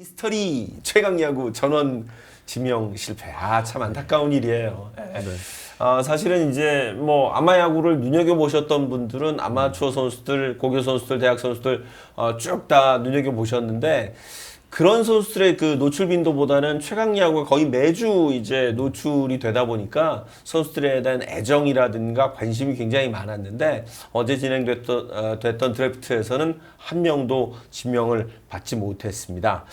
미스터리 최강야구 전원 지명 실패. 참 안타까운 일이에요. 네. 사실은 이제 뭐 아마야구를 눈여겨보셨던 분들은 아마추어 선수들, 고교 선수들, 대학 선수들 쭉 다 눈여겨보셨는데 그런 선수들의 그 노출 빈도보다는 최강야구가 거의 매주 이제 노출이 되다 보니까 선수들에 대한 애정이라든가 관심이 굉장히 많았는데 어제 됐던 드래프트에서는 한 명도 지명을 받지 못했습니다.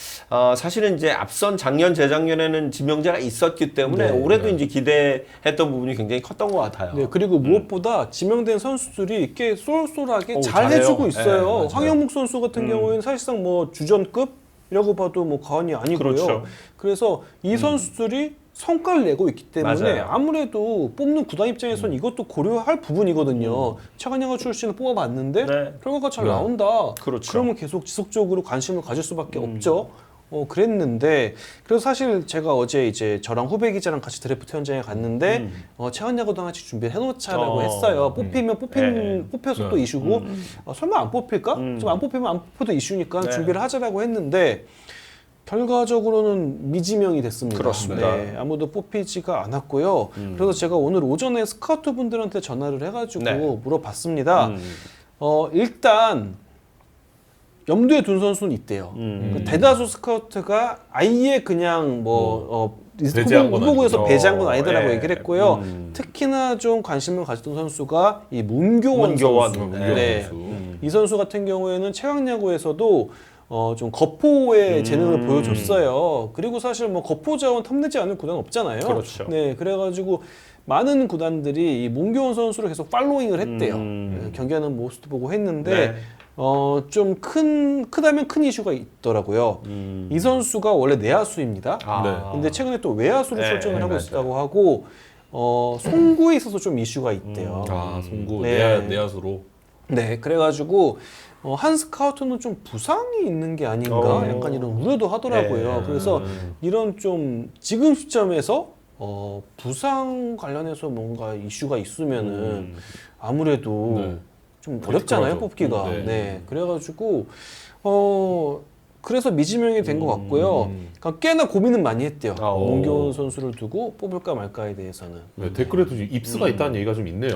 사실은 이제 앞선 작년, 재작년에는 지명자가 있었기 때문에 올해도 이제 기대했던 부분이 굉장히 컸던 것 같아요. 네, 그리고 무엇보다 지명된 선수들이 꽤 쏠쏠하게 잘 잘해요. 해주고 있어요. 네, 황영묵 선수 같은 경우에는 사실상 뭐 주전급 이라고 봐도 뭐 과언이 아니고요. 그렇죠. 그래서 이 선수들이 성과를 내고 있기 때문에 맞아요. 아무래도 뽑는 구단 입장에서는 이것도 고려할 부분이거든요. 최강야구 출신을 뽑아봤는데 네. 결과가 잘 나온다. 그렇죠. 그러면 계속 지속적으로 관심을 가질 수밖에 없죠. 그랬는데 그래서 사실 제가 어제 이제 저랑 후배 기자랑 같이 드래프트 현장에 갔는데 최강야구도 같이 준비를 해놓자라고 했어요. 뽑히면 뽑혀서 또 이슈고 설마 안 뽑힐까? 좀 안 뽑히면 안 뽑혀도 이슈니까 준비를 하자라고 했는데 결과적으로는 미지명이 됐습니다. 그렇습니다. 네, 아무도 뽑히지가 않았고요. 그래서 제가 오늘 오전에 스카우트 분들한테 전화를 해가지고 물어봤습니다. 일단 염두에 둔 선수는 있대요. 대다수 스카우트가 아예 그냥 후보구에서 배제한 건 아니다라고 얘기를 했고요. 특히나 좀 관심을 가졌던 선수가 이 문교원 선수. 네. 이 선수 같은 경우에는 최강야구에서도 좀 거포의 재능을 보여줬어요. 그리고 사실 뭐 거포 자원 탐내지 않을 구단 없잖아요. 그렇죠. 네, 그래가지고 많은 구단들이 이 문교원 선수를 계속 팔로잉을 했대요. 네, 경기하는 모습도 보고 했는데. 좀 크다면 큰 이슈가 있더라고요. 이 선수가 원래 내야수입니다. 근데 최근에 또 외야수로 출전을 하고 있다고 하고, 송구에 있어서 좀 이슈가 있대요. 송구 네. 내야수로. 네, 그래가지고, 한 스카우트는 좀 부상이 있는 게 아닌가? 약간 이런 우려도 하더라고요. 그래서 이런 좀 지금 시점에서 부상 관련해서 뭔가 이슈가 있으면은 아무래도 좀 어렵잖아요, 뽑기가. 네. 그래가지고, 그래서 미지명이 된 것 같고요. 그러니까 꽤나 고민은 많이 했대요. 문교원 선수를 두고 뽑을까 말까에 대해서는. 네, 댓글에도 입수가 있다는 얘기가 좀 있네요.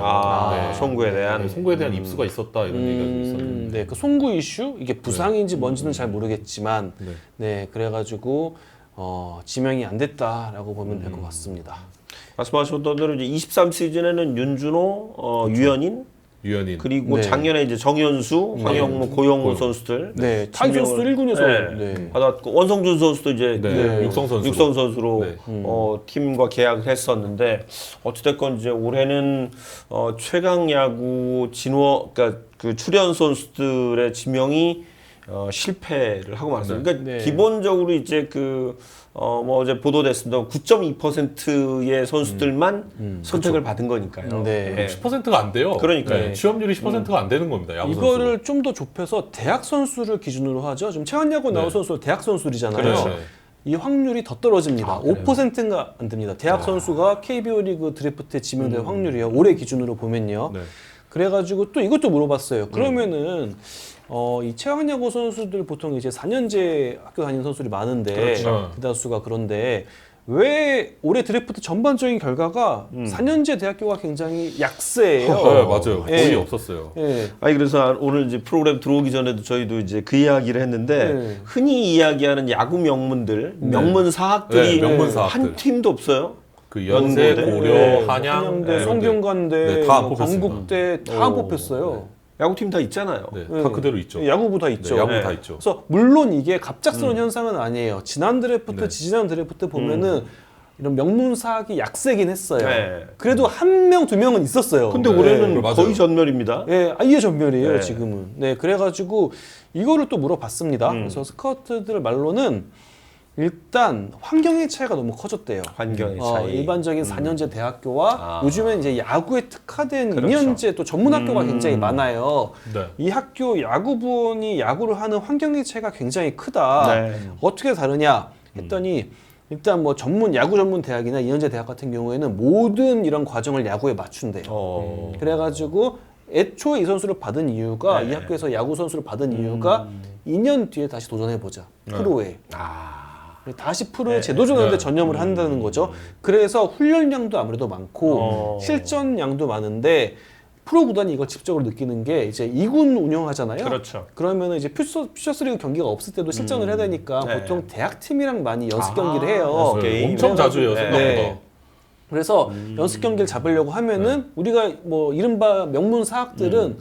송구에 대한 송구에 대한 입수가 있었다 이런 얘기가 좀 있었는데. 네, 그 송구 이슈 이게 부상인지 뭔지는 잘 모르겠지만, 네, 그래가지고 지명이 안 됐다라고 보면 될 것 같습니다. 말씀하셨던 대로 이제 23시즌에는 윤준호, 유현인 그리고 작년에 이제 정현수, 황영무, 고영호 선수들 타이 선수들 1군에서 받았고 원성준 선수도 이제 육성 선수로 팀과 계약을 했었는데 어찌됐건 이제 올해는 최강야구 그러니까 그 출연 선수들의 지명이 실패를 하고 말았습니다. 그러니까 기본적으로 이제 어제 보도됐습니다. 9.2%의 선수들만 선택을 받은 거니까요. 10%가 안 돼요. 그러니까요. 취업률이 10%가 안 되는 겁니다. 야구 이거를 좀 더 좁혀서 대학 선수를 기준으로 하죠. 지금 최강야구 나온 선수가 대학 선수들이잖아요. 그렇죠. 이 확률이 더 떨어집니다. 5%가 안 됩니다. 대학 선수가 KBO 리그 드래프트에 지명될 확률이요. 올해 기준으로 보면요. 그래가지고 또 이것도 물어봤어요. 그러면은 이 최강야구 선수들 보통 이제 4년제 학교 다니는 선수들이 많은데 대다수가 그런데 왜 올해 드래프트 전반적인 결과가 4년제 대학교가 굉장히 약세예요. 맞아요. 거의 없었어요. 그래서 오늘 이제 프로그램 들어오기 전에도 저희도 이제 그 이야기를 했는데 흔히 이야기하는 야구 명문들, 명문 사학들이 한 팀도 없어요. 그 연세, 고려, 한양대, 성균관대, 다 안 뽑혔습니다. 건국대 다 안 뽑혔어요. 야구팀 다 있잖아요. 다 그대로 있죠. 야구부 다 있죠. 야구부 다 있죠. 그래서 물론 이게 갑작스러운 현상은 아니에요. 지난 드래프트, 지지난 드래프트 보면은 이런 명문 사학이 약세긴 했어요. 그래도 한 명, 두 명은 있었어요. 근데 올해는 거의 전멸입니다. 아예 전멸이에요, 지금은. 그래가지고 이거를 또 물어봤습니다. 그래서 스카우트들 말로는 일단 환경의 차이가 너무 커졌대요. 환경의 차이. 일반적인 4년제 대학교와 요즘엔 이제 야구에 특화된 2년제 또 전문 학교가 굉장히 많아요. 이 학교 야구부원이 야구를 하는 환경의 차이가 굉장히 크다. 어떻게 다르냐 했더니 일단 뭐 야구 전문 대학이나 2년제 대학 같은 경우에는 모든 이런 과정을 야구에 맞춘대요. 그래가지고 애초에 이 선수를 받은 이유가 이 학교에서 야구 선수를 받은 이유가 2년 뒤에 다시 도전해보자. 프로에. 다시 프로의 제도전환에 전념을 한다는 거죠. 그래서 훈련량도 아무래도 많고 실전량도 많은데 프로 구단이 이걸 직접적으로 느끼는 게 이제 2군 운영하잖아요. 그렇죠. 그러면 이제 퓨처스리그 경기가 없을 때도 실전을 해야 되니까 네. 보통 대학 팀이랑 많이 연습 경기를 해요. 연습 게임. 엄청 자주 해요. 네. 생각보다. 그래서 연습 경기를 잡으려고 하면은 우리가 뭐 이른바 명문 사학들은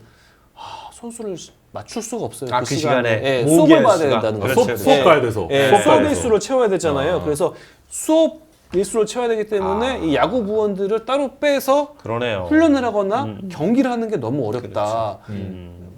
선수를 맞출 수가 없어요. 그 시간에 수업을 모으게 봐야 수가. 된다는 거죠. 그렇죠. 수업 가야 돼서. 수업 일수를 채워야 되잖아요. 그래서 수업 일수를 채워야 되기 때문에 이 야구 부원들을 따로 빼서 그러네요. 훈련을 하거나 경기를 하는 게 너무 어렵다.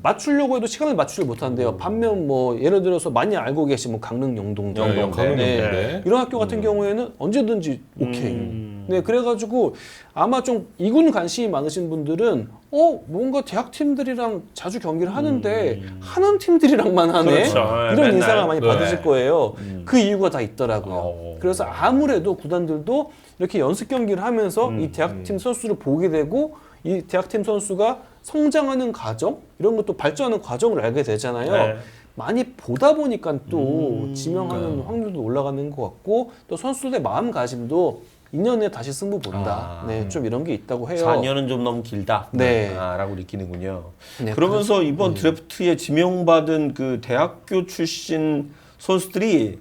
맞추려고 해도 시간을 맞추지 못한대요. 반면 뭐 예를 들어서 많이 알고 계신 뭐 강릉 영동대, 강릉 이런 학교 같은 경우에는 언제든지 오케이. 네, 그래가지고 아마 좀 이군 관심이 많으신 분들은 뭔가 대학 팀들이랑 자주 경기를 하는데 하는 팀들이랑만 하네. 그렇죠. 이런 맨날. 인상을 많이 네. 받으실 거예요. 그 이유가 다 있더라고요. 그래서 아무래도 구단들도 이렇게 연습 경기를 하면서 이 대학팀 선수를 보게 되고 이 대학팀 선수가 성장하는 과정 이런 것도 발전하는 과정을 알게 되잖아요. 네. 많이 보다 보니까 또 지명하는 확률도 올라가는 것 같고 또 선수들의 마음가짐도 2년에 다시 승부 본다. 네, 좀 이런 게 있다고 해요. 4년은 좀 너무 길다. 네. 라고 느끼는군요. 네, 그러면서 이번 드래프트에 지명받은 그 대학교 출신 선수들이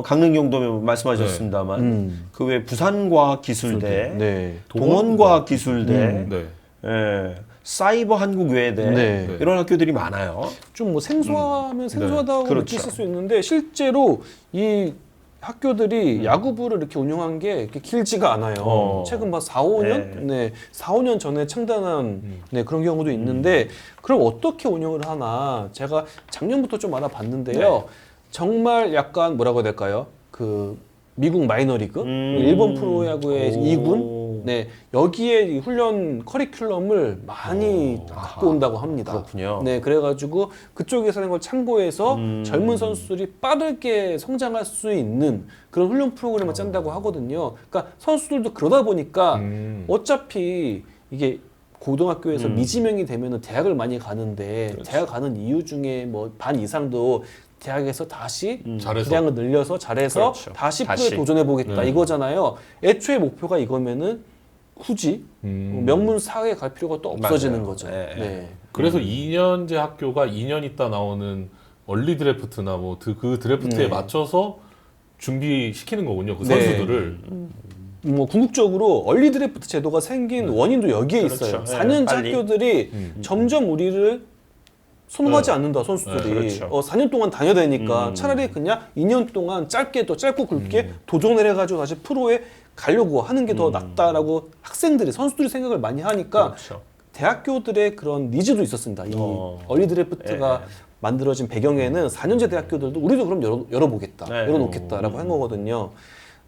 강릉 영도면 말씀하셨습니다만 그 외 부산과학기술대, 네. 동원과학기술대, 네. 예, 사이버 한국외대 네. 이런 학교들이 많아요. 좀 뭐 생소하면 생소하다고 그렇죠. 느끼실 수 있는데 실제로 이 학교들이 야구부를 이렇게 운영한 게 이렇게 길지가 않아요. 최근 막 4, 5년? 네. 4, 5년 전에 창단한 네, 그런 경우도 있는데 그럼 어떻게 운영을 하나 제가 작년부터 좀 알아봤는데요. 정말 약간 뭐라고 해야 될까요? 그 미국 마이너리그, 일본 프로야구의 2군, 네 여기에 이 훈련 커리큘럼을 많이 갖고 온다고 합니다. 그렇군요. 네, 그래가지고 그쪽에서 하는 걸 참고해서 젊은 선수들이 빠르게 성장할 수 있는 그런 훈련 프로그램을 짠다고 하거든요. 그러니까 선수들도 그러다 보니까 어차피 이게 고등학교에서 미지명이 되면은 대학을 많이 가는데 대학 가는 이유 중에 뭐 반 이상도 대학에서 다시 잘해서. 기량을 늘려서 잘해서 그렇죠. 다시 프로에 다시. 도전해 보겠다 이거잖아요. 애초에 목표가 이거면은 굳이 명문 사회에 갈 필요가 또 없어지는 맞아요. 거죠. 네. 네. 그래서 2년제 학교가 2년 있다 나오는 얼리 드래프트나 뭐 그 드래프트에 맞춰서 준비시키는 거군요. 그 네. 선수들을. 뭐 궁극적으로 얼리 드래프트 제도가 생긴 원인도 여기에 그렇죠. 있어요. 네, 4년제 빨리. 학교들이 점점 우리를 선호하지 네. 않는다 선수들이. 네, 그렇죠. 4년 동안 다녀야 되니까 차라리 그냥 2년 동안 짧게 또 짧고 굵게 도전을 해가지고 다시 프로에 가려고 하는 게 더 낫다라고 학생들이 선수들이 생각을 많이 하니까 그렇죠. 대학교들의 그런 니즈도 있었습니다. 이 얼리 드래프트가 만들어진 배경에는 4년제 대학교들도 우리도 그럼 열어보겠다, 네. 열어놓겠다라고 한 거거든요.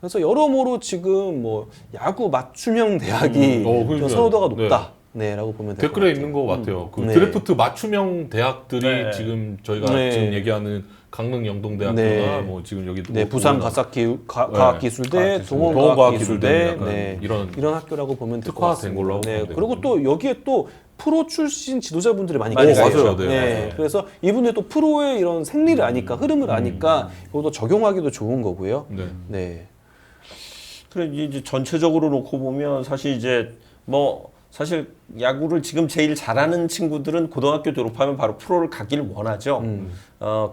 그래서 여러모로 지금 뭐 야구 맞춤형 대학이 좀 그러니까요. 선호도가 높다. 네, 라고 보면 될 것 댓글에 같아요. 있는 것 같아요. 그 네. 드래프트 맞춤형 대학들이 네. 지금 저희가 네. 지금 얘기하는 강릉 영동대학교나 네. 뭐 지금 여기 네, 부산 과학기술대, 동원 동원 과학기술대, 약간 네, 이런 학교라고 보면 될 것 특화된 같습니다. 걸로 하고 네, 보면 그리고 또 여기에 또 프로 출신 지도자분들이 많이 많이 계세요. 맞아요. 네, 네, 맞아요. 그래서 이분들 또 프로의 이런 생리를 아니까 흐름을 아니까 이것도 적용하기도 좋은 거고요. 네. 네. 그래 이제 전체적으로 놓고 보면 사실 이제 뭐 사실 야구를 지금 제일 잘하는 친구들은 고등학교 졸업하면 바로 프로를 가기를 원하죠.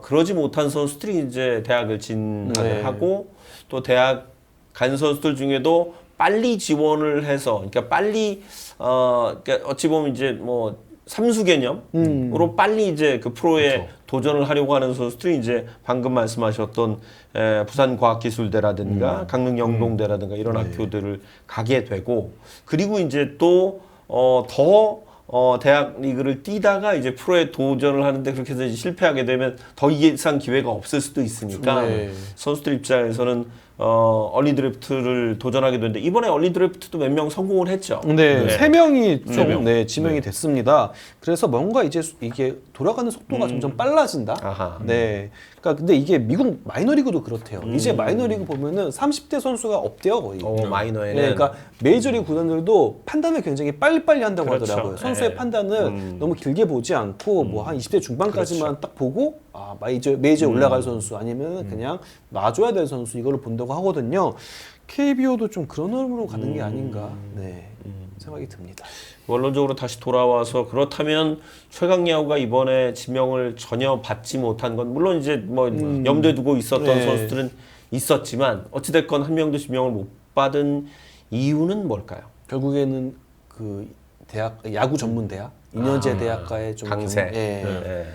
그러지 못한 선수들이 이제 대학을 진학하고 또 대학 간 선수들 중에도 빨리 지원을 해서 그러니까 빨리 그러니까 어찌 보면 이제 뭐 삼수 개념으로 빨리 이제 그 프로에 도전을 하려고 하는 선수들이 이제 방금 말씀하셨던 부산과학기술대라든가 강릉영동대라든가 이런 학교들을 가게 되고 그리고 이제 또 대학 리그를 뛰다가 이제 프로에 도전을 하는데 그렇게 해서 이제 실패하게 되면 더 이상 기회가 없을 수도 있으니까 네. 선수들 입장에서는 얼리 드래프트를 도전하게 되는데 이번에 얼리 드래프트도 몇 명 성공을 했죠. 네, 세 명이 좀 명. 네, 지명이 됐습니다. 그래서 뭔가 이제 이게 돌아가는 속도가 점점 빨라진다. 아하. 네. 그러니까 근데 이게 미국 마이너리그도 그렇대요. 이제 마이너리그 보면은 30대 선수가 없대요, 거의. 마이너에는 네, 그러니까 메이저리그 구단들도 판단을 굉장히 빨리빨리 한다고 그렇죠. 하더라고요. 선수의 네. 판단을 너무 길게 보지 않고 뭐 한 20대 중반까지만 딱 보고 메이저에 올라갈 선수 아니면 그냥 놔줘야 될 선수 이거를 본다고 하거든요. KBO도 좀 그런 흐름으로 가는 게 아닌가 생각이 듭니다. 원론적으로 다시 돌아와서 그렇다면 최강야구가 이번에 지명을 전혀 받지 못한 건 물론 이제 뭐 염두에 두고 있었던 네. 선수들은 있었지만 어찌됐건 한 명도 지명을 못 받은 이유는 뭘까요? 결국에는 그 대학 야구 전문 대학 2년제 대학가에 좀 강세. 예.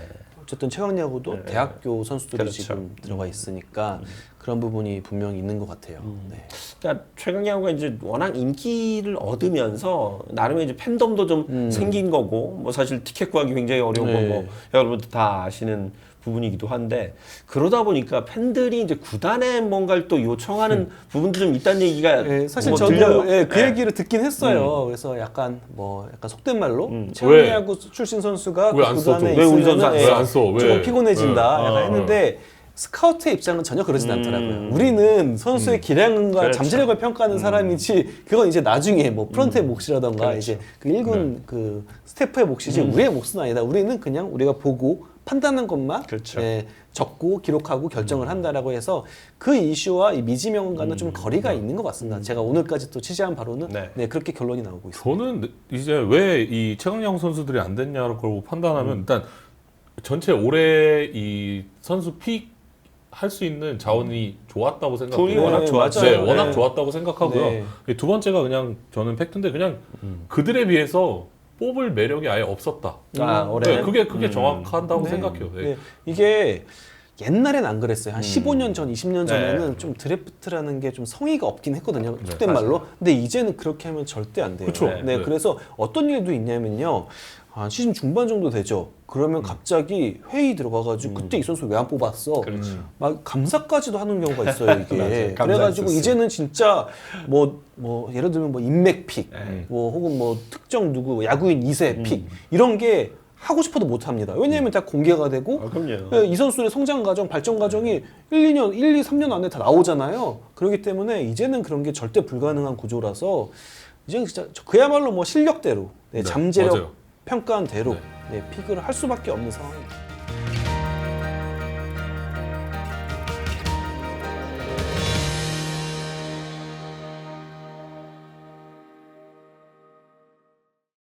어쨌든 최강야구도 대학교 선수들이 그렇죠. 지금 들어가 있으니까 그런 부분이 분명히 있는 것 같아요. 네. 그러니까 최강야구가 이제 워낙 인기를 얻으면서 나름의 이제 팬덤도 좀 생긴 거고 뭐 사실 티켓 구하기 굉장히 어려운 네. 거 뭐 여러분들 다 아시는 부분이기도 한데 그러다 보니까 팬들이 이제 구단에 뭔가를 또 요청하는 부분도 좀 있다는 얘기가 예, 사실 뭐 저도 들려요. 그 예. 얘기를 듣긴 했어요. 그래서 약간 속된 말로 왜? 최강야구 출신 선수가 왜 안 써? 구단에 왜 우리 선수 안 있으면은 왜 안 써? 왜? 조금 피곤해진다 왜? 약간 했는데 스카우트의 입장은 전혀 그러진 않더라고요. 우리는 선수의 기량과 그렇죠. 잠재력을 평가하는 사람이지 그건 이제 나중에 뭐 프런트의 몫이라던가 이제 그 1군 그 스태프의 몫이지 우리의 몫은 아니다. 우리는 그냥 우리가 보고 판단한 것만 그렇죠. 예, 적고 기록하고 결정을 한다라고 해서 그 이슈와 이 미지명과는 좀 거리가 있는 것 같습니다. 제가 오늘까지 또 취재한 바로는 네. 그렇게 결론이 나오고 있습니다. 저는 이제 왜 이 최강야구 선수들이 안 됐냐고 판단하면 일단 전체 올해 이 선수 픽 할 수 있는 자원이 좋았다고 생각해요. 돈이 워낙 좋았죠. 네, 맞아요. 워낙 네. 좋았다고 생각하고요. 네. 두 번째가 그냥 저는 팩트인데 그냥 그들에 비해서 뽑을 매력이 아예 없었다. 올해 네, 그게 정확하다고 네. 생각해요. 네. 네. 이게 옛날엔 안 그랬어요. 한 15년 전, 20년 전에는 네. 좀 드래프트라는 게 좀 성의가 없긴 했거든요. 속된 맞아요. 말로. 근데 이제는 그렇게 하면 절대 안 돼요. 그쵸. 네. 네. 그래서 어떤 일도 있냐면요. 한 시즌 중반 정도 되죠. 그러면 갑자기 회의 들어가가지고 그때 이 선수 왜 안 뽑았어? 막 감사까지도 하는 경우가 있어요. 이게. 맞아요. 그래가지고 감사 이제는 진짜 뭐 예를 들면 뭐 인맥 픽, 네. 뭐 혹은 뭐 특정 누구 야구인 2세 픽 이런 게 하고 싶어도 못 합니다. 왜냐하면 다 공개가 되고 그럼요. 예, 이 선수의 성장 과정, 발전 과정이 1, 3년 안에 다 나오잖아요. 그렇기 때문에 이제는 그런 게 절대 불가능한 구조라서 이제는 진짜 그야말로 뭐 실력대로, 잠재력 맞아요. 평가한 대로 네. 픽을 할 수밖에 없는 상황입니다.